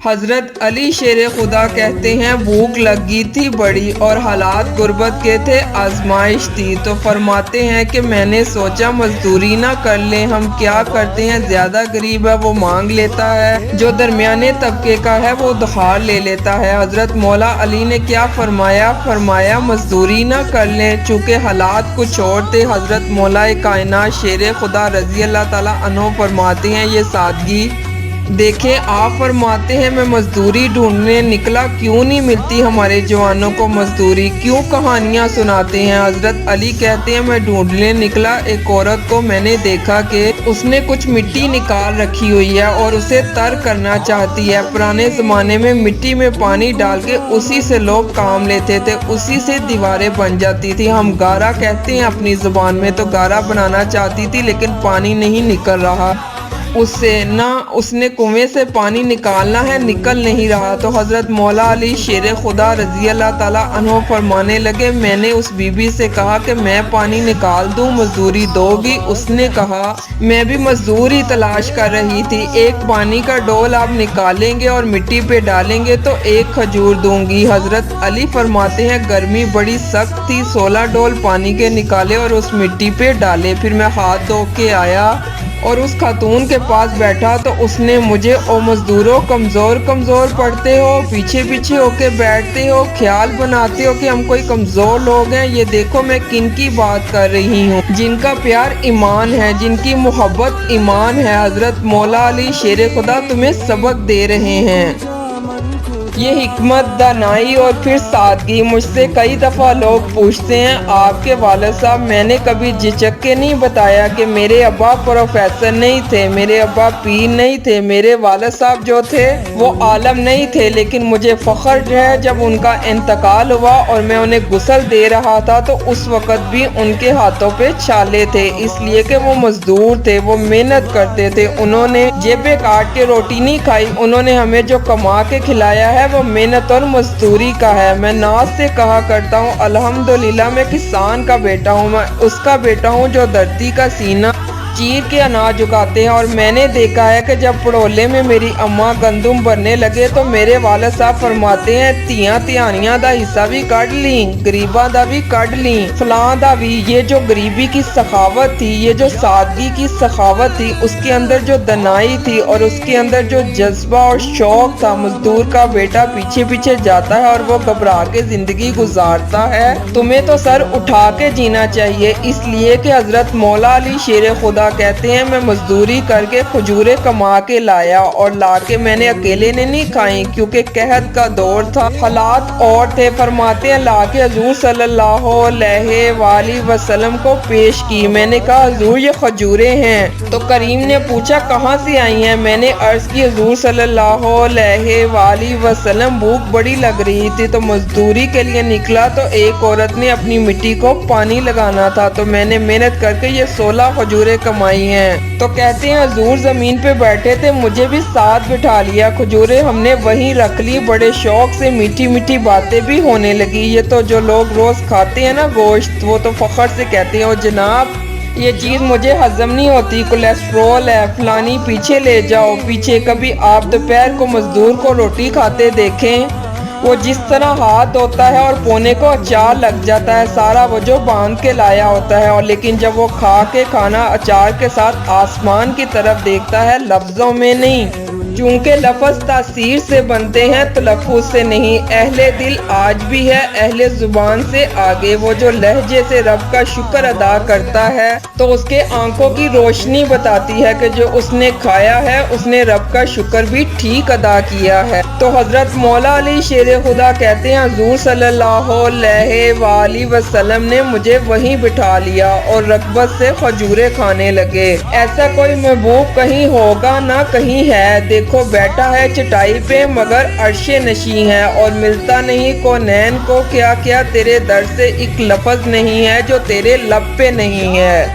حضرت علی شیر خدا کہتے ہیں بھوک لگی تھی بڑی اور حالات غربت کے تھے، آزمائش تھی، تو فرماتے ہیں کہ میں نے سوچا مزدوری نہ کر لیں۔ ہم کیا کرتے ہیں، زیادہ غریب ہے وہ مانگ لیتا ہے، جو درمیانے طبقے کا ہے وہ ادھار لے لیتا ہے۔ حضرت مولا علی نے کیا فرمایا؟ فرمایا مزدوری نہ کر لیں، چونکہ حالات کچھ اور تھے۔ حضرت مولا کائنات شیر خدا رضی اللہ تعالیٰ عنہ فرماتے ہیں یہ سادگی دیکھیں، آپ فرماتے ہیں میں مزدوری ڈھونڈنے نکلا، کیوں نہیں ملتی ہمارے جوانوں کو مزدوری، کیوں کہانیاں سناتے ہیں؟ حضرت علی کہتے ہیں میں ڈھونڈنے نکلا، ایک عورت کو میں نے دیکھا کہ اس نے کچھ مٹی نکال رکھی ہوئی ہے اور اسے تر کرنا چاہتی ہے۔ پرانے زمانے میں مٹی میں پانی ڈال کے اسی سے لوگ کام لیتے تھے، اسی سے دیواریں بن جاتی تھی۔ ہم گارا کہتے ہیں اپنی زبان میں، تو گارا بنانا چاہتی تھی لیکن پانی نہیں نکل رہا اس سے، نہ اس نے کنویں سے پانی نکالنا ہے، نکل نہیں رہا۔ تو حضرت مولا علی شیر خدا رضی اللہ تعالیٰ عنہ فرمانے لگے میں نے اس بی بی سے کہا کہ میں پانی نکال دوں، مزدوری دو گی؟ اس نے کہا میں بھی مزدوری تلاش کر رہی تھی، ایک پانی کا ڈول آپ نکالیں گے اور مٹی پہ ڈالیں گے تو ایک کھجور دوں گی۔ حضرت علی فرماتے ہیں گرمی بڑی سخت تھی، 16 ڈول پانی کے نکالے اور اس مٹی پہ ڈالے، پھر میں ہاتھ دھو کے آیا اور اس خاتون کے پاس بیٹھا تو اس نے مجھے او مزدوروں کمزور کمزور پڑتے ہو، پیچھے پیچھے ہو کے بیٹھتے ہو، خیال بناتے ہو کہ ہم کوئی کمزور لوگ ہیں، یہ دیکھو میں کن کی بات کر رہی ہوں، جن کا پیار ایمان ہے، جن کی محبت ایمان ہے۔ حضرت مولا علی شیر خدا تمہیں سبق دے رہے ہیں۔ یہ حکمت، دانائی اور پھر سادگی۔ مجھ سے کئی دفعہ لوگ پوچھتے ہیں آپ کے والد صاحب، میں نے کبھی جھجک کے نہیں بتایا کہ میرے ابا پروفیسر نہیں تھے، میرے ابا پیر نہیں تھے، میرے والد صاحب جو تھے وہ عالم نہیں تھے، لیکن مجھے فخر ہے جب ان کا انتقال ہوا اور میں انہیں غسل دے رہا تھا تو اس وقت بھی ان کے ہاتھوں پہ چھالے تھے، اس لیے کہ وہ مزدور تھے، وہ محنت کرتے تھے، انہوں نے جیبیں کاٹ کے روٹی نہیں کھائی، انہوں نے ہمیں جو کما کے کھلایا ہے وہ محنت اور مزدوری کا ہے۔ میں ناز سے کہا کرتا ہوں الحمدللہ میں کسان کا بیٹا ہوں، میں اس کا بیٹا ہوں جو دھرتی کا سینہ چیر کے اناج اگاتے ہیں۔ اور میں نے دیکھا ہے کہ جب پڑولے میں میری اماں گندم بھرنے لگے تو میرے والد صاحب فرماتے ہیں تیاں تیانیاں دا حصہ بھی کٹ لیں، غریباں دا بھی کٹ لیں، فلاں دا بھی۔ یہ جو غریبی کی سخاوت تھی، یہ جو سادگی کی سخاوت تھی، اس کے اندر جو دنائی تھی اور اس کے اندر جو جذبہ اور شوق تھا، مزدور کا بیٹا پیچھے پیچھے جاتا ہے اور وہ گھبرا کے زندگی گزارتا ہے، تمہیں تو سر اٹھا کے جینا چاہیے۔ اس لیے کہ حضرت مولا علی شیر خدا کہتے ہیں میں مزدوری کر کے کھجوریں کما کے لایا اور لا کے میں نے اکیلے نے نہیں کھائیں، کیونکہ قحط کا دور تھا، حالات اور تھے۔ فرماتے ہیں لا کے حضور صلی اللہ علیہ وآلہ وسلم کو پیش کی، میں نے کہا حضور یہ کھجوریں ہیں، تو کریم نے پوچھا کہاں سے آئی ہیں؟ میں نے عرض کی حضور صلی اللہ علیہ وآلہ وسلم بھوک بڑی لگ رہی تھی تو مزدوری کے لیے نکلا، تو ایک عورت نے اپنی مٹی کو پانی لگانا تھا تو میں نے محنت کر کے یہ 16 کھجوریں کمائی ہیں۔ تو کہتے ہیں حضور زمین پہ بیٹھے تھے، مجھے بھی ساتھ بٹھا لیا، کھجوریں ہم نے وہیں رکھ لی، بڑے شوق سے میٹھی میٹھی باتیں بھی ہونے لگی۔ یہ تو جو لوگ روز کھاتے ہیں نا گوشت، وہ تو فخر سے کہتے ہیں او جناب یہ چیز مجھے ہضم نہیں ہوتی، کولیسٹرول ہے، فلانی پیچھے لے جاؤ پیچھے۔ کبھی آپ دوپہر کو مزدور کو روٹی کھاتے دیکھیں، وہ جس طرح ہاتھ دھوتا ہے اور پونے کو اچار لگ جاتا ہے، سارا وہ جو باندھ کے لایا ہوتا ہے، اور لیکن جب وہ کھا کے کھانا اچار کے ساتھ آسمان کی طرف دیکھتا ہے، لفظوں میں نہیں، چونکہ لفظ تاثیر سے بنتے ہیں تلفظ سے نہیں۔ اہل دل آج بھی ہے اہل زبان سے آگے، وہ جو لہجے سے رب کا شکر ادا کرتا ہے تو اس کے آنکھوں کی روشنی بتاتی ہے کہ جو اس نے کھایا ہے اس نے رب کا شکر بھی ٹھیک ادا کیا ہے۔ تو حضرت مولا علی شیر خدا کہتے ہیں حضور صلی اللہ علیہ وآلہ وسلم نے مجھے وہیں بٹھا لیا اور رغبت سے کھجوریں کھانے لگے۔ ایسا کوئی محبوب کہیں ہوگا نہ کہیں ہے، دیکھو بیٹھا ہے چٹائی پہ مگر عرش نشیں ہے، اور ملتا نہیں کونین کو، کیا کیا تیرے در سے ایک لفظ نہیں ہے جو تیرے لب پہ نہیں ہے۔